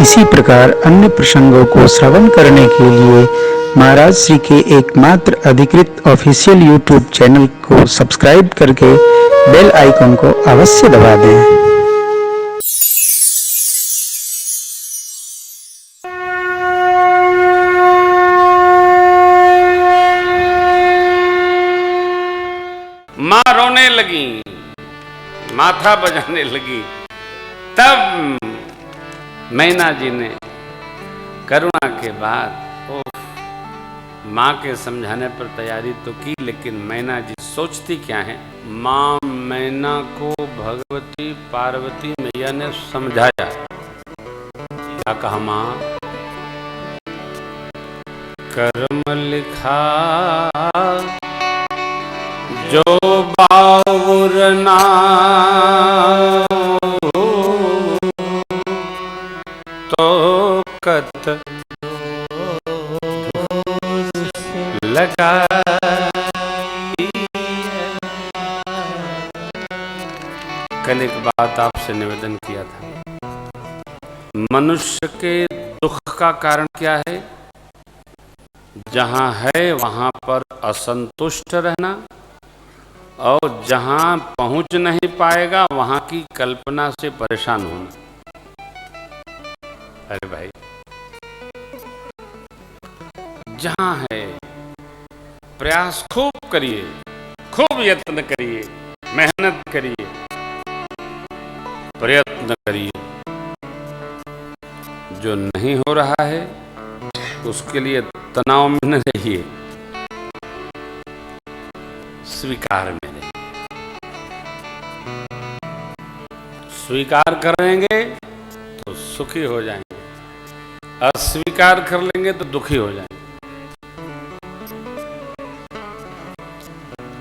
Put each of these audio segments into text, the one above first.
इसी प्रकार अन्य प्रसंगों को श्रवण करने के लिए महाराज श्री के एकमात्र अधिकृत ऑफिशियल यूट्यूब चैनल को सब्सक्राइब करके बेल आइकन को अवश्य दबा दें। माँ रोने लगी, माथा बजाने लगी। तब मैना जी ने करुणा के बाद माँ के समझाने पर तैयारी तो की, लेकिन मैना जी सोचती क्या है। माँ मैना को भगवती पार्वती मैया ने समझाया। क्या कहा माँ? कर्म लिखा जो बाउर ना तो कत लगा। कल एक बात आपसे निवेदन किया था। मनुष्य के दुख का कारण क्या है? जहां है वहां पर असंतुष्ट रहना, और जहां पहुंच नहीं पाएगा वहां की कल्पना से परेशान होना। अरे भाई, जहां है प्रयास खूब करिए, खूब यत्न करिए, मेहनत करिए, प्रयत्न करिए। जो नहीं हो रहा है उसके लिए तनाव में न रहिए, स्वीकार में रहिए। स्वीकार करेंगे तो सुखी हो जाएंगे, अस्वीकार कर लेंगे तो दुखी हो जाएंगे।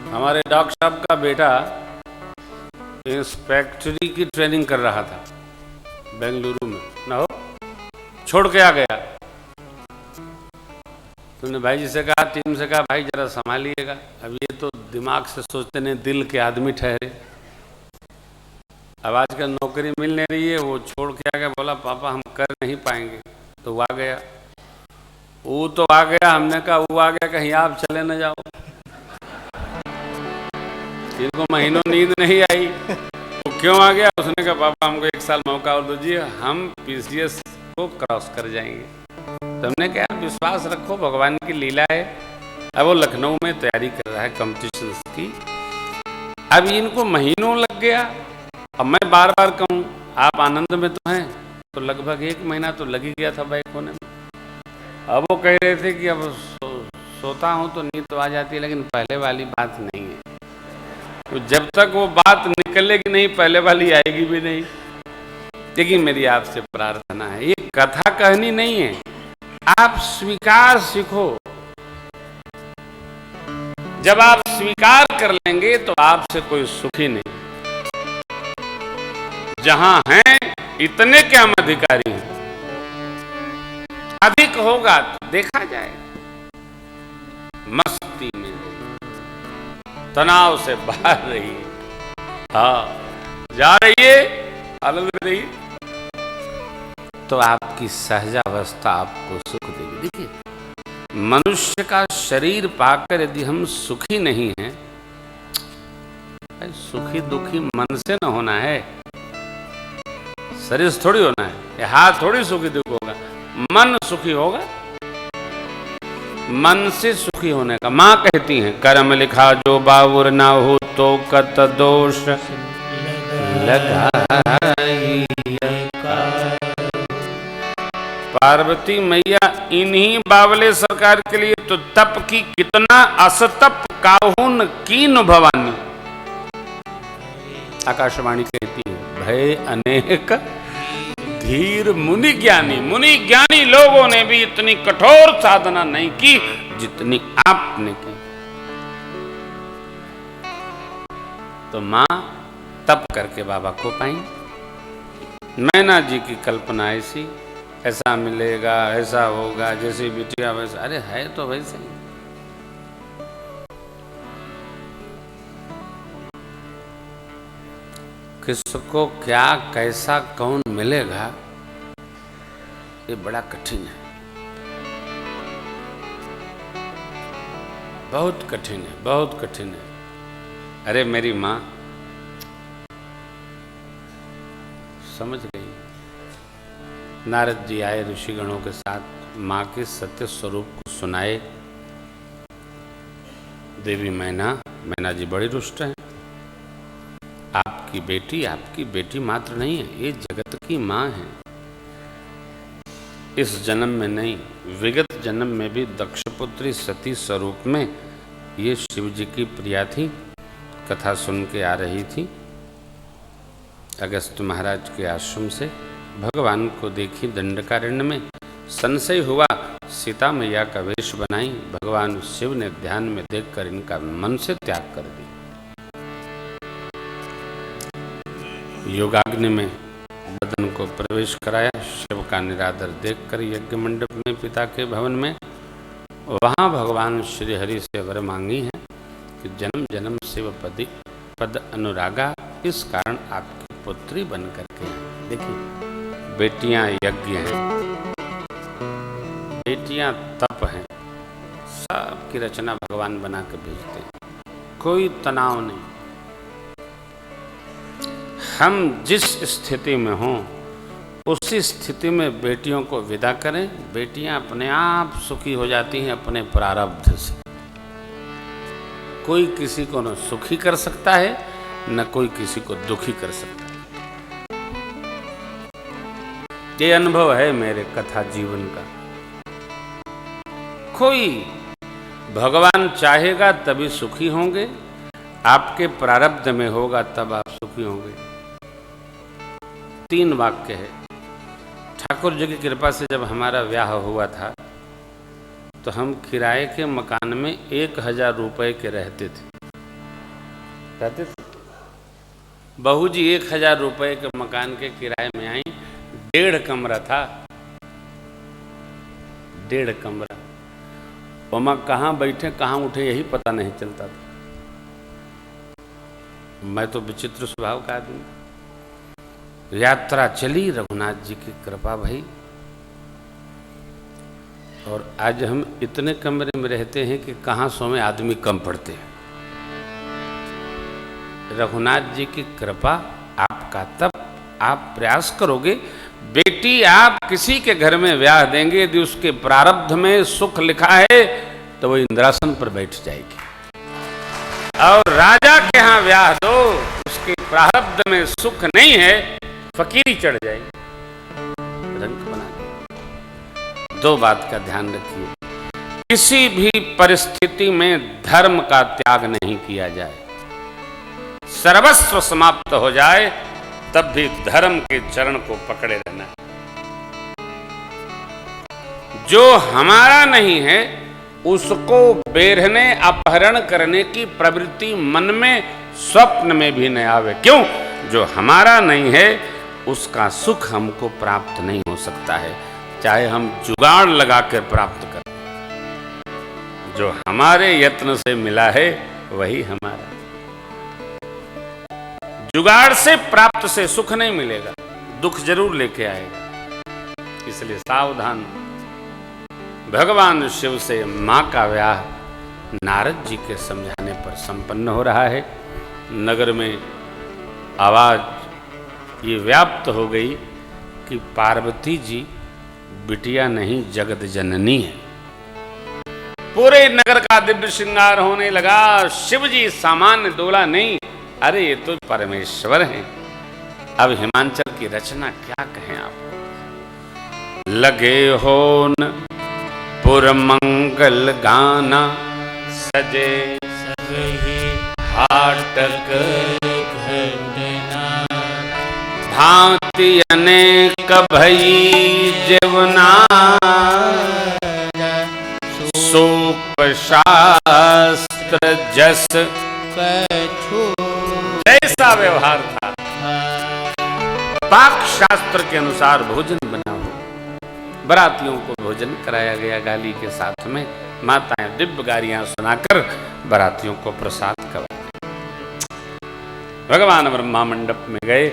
हमारे डॉक्टर साहब का बेटा इंस्पेक्टरी की ट्रेनिंग कर रहा था बेंगलुरु में, ना हो छोड़ के आ गया। तुमने भाई जी से कहा, टीम से कहा, भाई जरा संभालिएगा। अब ये तो दिमाग से सोचते नहीं, दिल के आदमी ठहरे। अब आजकल नौकरी मिल नहीं रही है, वो छोड़ के आ गया। बोला पापा हम कर नहीं पाएंगे, तो वो आ गया। वो तो आ गया, हमने कहा वो आ गया, कहीं आप चले न जाओ। इनको महीनों नींद नहीं आई। वो क्यों आ गया? उसने कहा पापा हमको 1 साल मौका और दीजिए, हम पीसीएस को क्रॉस कर जाएंगे। तो हमने कहा विश्वास रखो, भगवान की लीला है। अब वो लखनऊ में तैयारी कर रहा है कंपटीशन की। अब इनको महीनों लग गया। अब मैं बार बार कहूँ आप आनंद में तो हैं, तो लगभग 1 महीना तो लग ही गया था बैक होने में। अब वो कह रहे थे कि अब सोता हूँ तो नींद तो आ जाती है, लेकिन पहले वाली बात नहीं है। तो जब तक वो बात निकलेगी नहीं, पहले वाली आएगी भी नहीं। लेकिन मेरी आपसे प्रार्थना है, ये कथा कहनी नहीं है, आप स्वीकार सीखो। जब आप स्वीकार कर लेंगे तो आपसे कोई सुखी नहीं। जहां हैं इतने क्या हम अधिकारी हैं, अधिक होगा तो देखा जाए। मस्ती में तनाव से बाहर रहिए, हाँ जा रही है, आनंद में रहिए, तो आपकी सहजावस्था आपको सुख देगी। देखिए, मनुष्य का शरीर पाकर यदि हम सुखी नहीं हैं, सुखी दुखी मन से न होना है, शरीर थोड़ी होना है, ये हाथ थोड़ी सुखी दुख होगा, मन सुखी होगा। मन से सुखी होने का। माँ कहती हैं कर्म लिखा जो बाउर ना हो तो कत दोष लगाई। पार्वती मैया इन्हीं बावले सरकार के लिए तो तप की, कितना असतप काहुन कीन भवानी। आकाशवाणी कहती है भय अनेक धीर मुनि ज्ञानी लोगों ने भी इतनी कठोर साधना नहीं की जितनी आपने की। तो मां तप करके बाबा को पाई। मैना जी की कल्पना ऐसी, ऐसा मिलेगा, ऐसा होगा, जैसे बिटिया वैसा। अरे है तो वैसे ही। किसको क्या कैसा कौन मिलेगा ये बड़ा कठिन है, बहुत कठिन है, बहुत कठिन है। अरे मेरी माँ समझ गई। नारद जी आए ऋषिगणों के साथ, माँ के सत्य स्वरूप को सुनाए। देवी मैना जी बड़ी रुष्ट हैं। आपकी बेटी मात्र नहीं है, ये जगत की माँ है। इस जन्म में नहीं, विगत जन्म में भी दक्षपुत्री सती स्वरूप में ये शिव जी की प्रिया थी। कथा सुन के आ रही थी। अगस्त महाराज के आश्रम से भगवान को देखी दंडकारण्य में, संशय हुआ, सीता मैया का वेश बनाई। भगवान शिव ने ध्यान में देखकर इनका मन से त्याग कर दिया। योगाग्नि में बदन को प्रवेश कराया। शिव का निरादर देखकर यज्ञ मंडप में पिता के भवन में, वहां भगवान श्री हरि से वर मांगी है कि जन्म जन्म शिव पद अनुरागा, इस कारण आपकी पुत्री बन करके। देखिए, बेटियां यज्ञ हैं, बेटियां तप हैं, सबकी रचना भगवान बना के भेजते हैं, कोई तनाव नहीं। हम जिस स्थिति में हों उसी स्थिति में बेटियों को विदा करें। बेटियां अपने आप सुखी हो जाती हैं अपने प्रारब्ध से। कोई किसी को न सुखी कर सकता है, न कोई किसी को दुखी कर सकता है। ये अनुभव है मेरे कथा जीवन का। कोई भगवान चाहेगा तभी सुखी होंगे, आपके प्रारब्ध में होगा तब आप सुखी होंगे। 3 वाक्य है। ठाकुर जी की कृपा से जब हमारा ब्याह हुआ था तो हम किराए के मकान में 1000 रुपए के रहते थे। बहू जी 1000 रुपए के मकान के किराए में आई। 1.5 कमरा था, 1.5 कमरा। वहाँ कहाँ बैठे कहाँ उठे यही पता नहीं चलता था। मैं तो विचित्र स्वभाव का आदमी। यात्रा चली रघुनाथ जी की कृपा भाई, और आज हम इतने कमरे में रहते हैं कि कहाँ सोए आदमी कम पड़ते हैं। रघुनाथ जी की कृपा, आपका तप, आप प्रयास करोगे। बेटी आप किसी के घर में ब्याह देंगे, यदि उसके प्रारब्ध में सुख लिखा है तो वो इंद्रासन पर बैठ जाएगी। और राजा के यहाँ ब्याह दो, उसके प्रारब्ध में सुख नहीं है, फकीरी चढ़ जाएगी, रंग बना दे। 2 बात का ध्यान रखिए, किसी भी परिस्थिति में धर्म का त्याग नहीं किया जाए। सर्वस्व समाप्त हो जाए तब भी धर्म के चरण को पकड़े रहना। जो हमारा नहीं है उसको बेरहने अपहरण करने की प्रवृत्ति मन में स्वप्न में भी न आवे। क्यों? जो हमारा नहीं है उसका सुख हमको प्राप्त नहीं हो सकता है, चाहे हम जुगाड़ लगा कर प्राप्त करें। जो हमारे यत्न से मिला है वही हमारा। जुगाड़ से प्राप्त से सुख नहीं मिलेगा, दुख जरूर लेके आएगा। इसलिए सावधान। भगवान शिव से मां का ब्याह नारद जी के समझाने पर संपन्न हो रहा है। नगर में आवाज ये व्याप्त हो गई कि पार्वती जी बिटिया नहीं जगत जननी है। पूरे नगर का दिव्य श्रृंगार होने लगा। शिव जी सामान्य दूल्हा नहीं, अरे ये तो परमेश्वर हैं। अब हिमांचल की रचना क्या कहें आपको। लगे होन पुरमंगल गाना, सजे हाटक भांति अनेक भई जीवना, सोप शास्त्र जस जैसा व्यवहार था, पाक शास्त्र के अनुसार भोजन बना हो। बरातियों को भोजन कराया गया गाली के साथ में। माताएं दिव्य गालियां सुनाकर बरातियों को प्रसाद करवाया। भगवान ब्रह्मा मंडप में गए,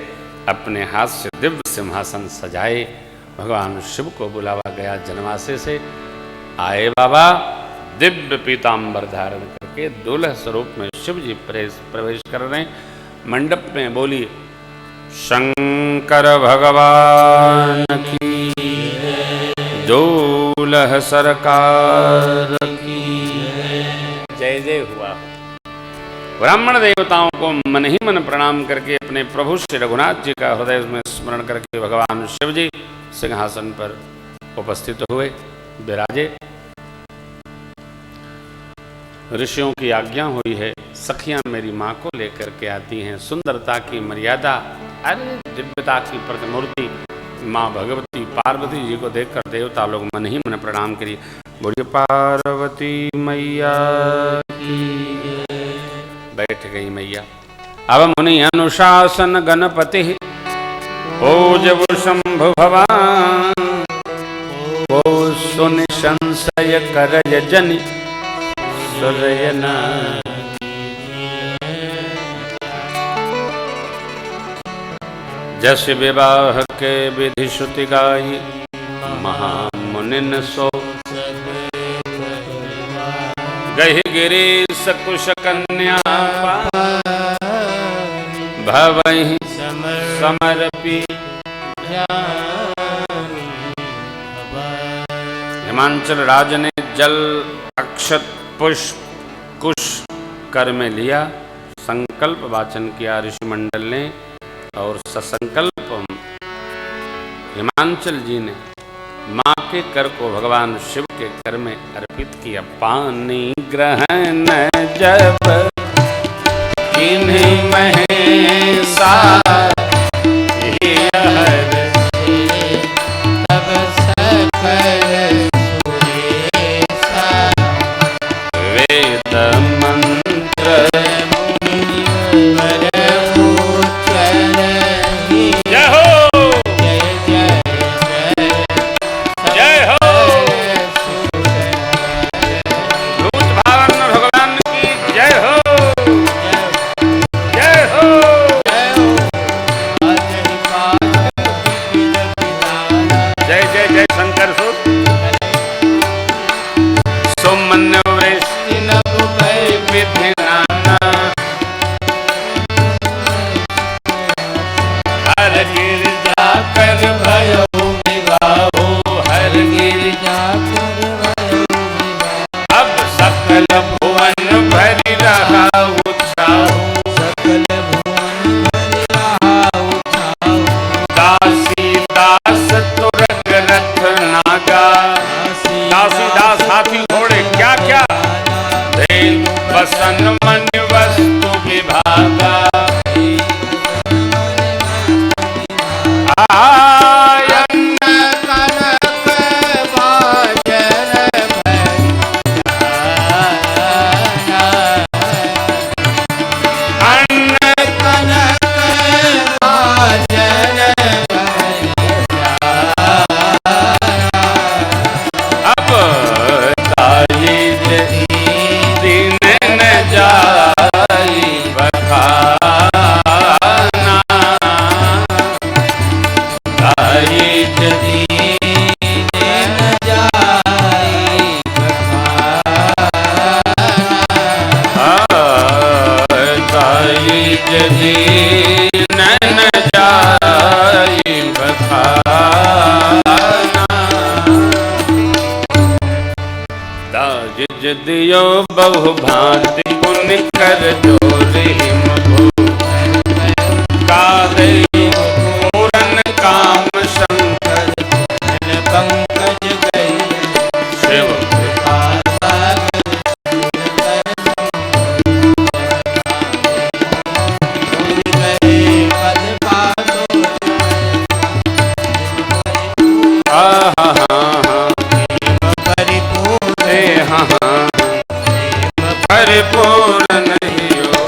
अपने हाथ से दिव्य सिंहासन सजाए। भगवान शिव को बुलावा गया जनवासे से। आए बाबा दिव्य पीतांबर धारण करके दुल्ह स्वरूप में शिव जी प्रवेश कर रहे हैं। मंडप में बोली शंकर भगवान की, दूल्ह सरकार की जय जय हुआ। ब्राह्मण देवताओं को मन ही मन प्रणाम करके अपने प्रभु श्री रघुनाथ जी का हृदय में स्मरण करके भगवान शिव जी सिंहासन पर उपस्थित हुए, विराजे। ऋषियों की आज्ञा हुई है, सखियां मेरी माँ को लेकर के आती हैं। सुंदरता की मर्यादा, अरे दिव्यता की प्रतिमूर्ति माँ भगवती पार्वती जी को देखकर देवता लोग मन ही मन प्रणाम करिए। बोलिए पार्वती मैया की। बैठ गई मैया। अब मुनि अनुशासन गणपति, पूजव शंभु भवान, को सुनि संशय करय जनि सुरयना। जस विवाह के विधि श्रुति गाई, महामुनिन सो गहि गिरीश कुश कन्या, भवहि समर्पी। हिमांचल राज ने जल अक्षत पुष्प कुश कर में लिया, संकल्प वाचन किया ऋषिमंडल ने, और ससंकल्प हिमांचल जी ने माँ के कर को भगवान शिव के कर में अर्पित किया। पानी ग्रहण जब किन्हीं महेशा, तब सकल सुरेशा, वेद मंत्र पर उच्चरहि। जय हो, जय जय जय हो। भूत भावन भगवान की जय हो, जय हो। जय जय जय शंकर सुत सुमन्य वृष्टि नभु भय विधि नाना, हर गिरजा कर भयो विवाहो, हर गिरजा कर भयो विवाह। अब सकल भुवन भरि रहा उत्साह, सकल भुवन भरि रहा उत्साह। दासी दास तुरग रथ नागा, दासी दास हाथी घोड़े क्या क्या, देव वसन मन वस्तु विभागा। आयन कनक बाजर अन्न कनक बाजर अब ताई दिन न जाई बखाना, ताई यदि न जाई ताई जदी नैन जाई बखाना, दाज जदियो बहु भांति पुण्य कर जोरी मभो, कागई पूरन काम शंकर पंकज गई शिव कृपा सागर पद पादो परिपूर्ण परिपूर्ण नहीं हो।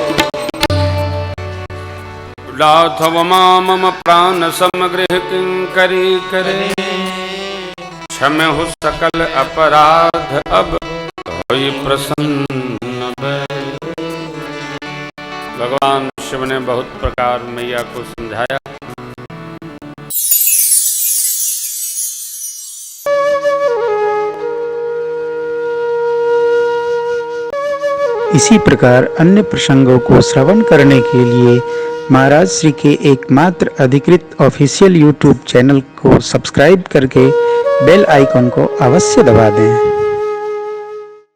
राघव मम प्राण समगृह किंकरी करे, क्षम्यहु सकल अपराध अब होई प्रसन्न भय। भगवान शिव ने बहुत प्रकार मैया को समझाया। इसी प्रकार अन्य प्रसंगों को श्रवण करने के लिए महाराज श्री के एकमात्र अधिकृत ऑफिशियल यूट्यूब चैनल को सब्सक्राइब करके बेल आइकन को अवश्य दबा दें।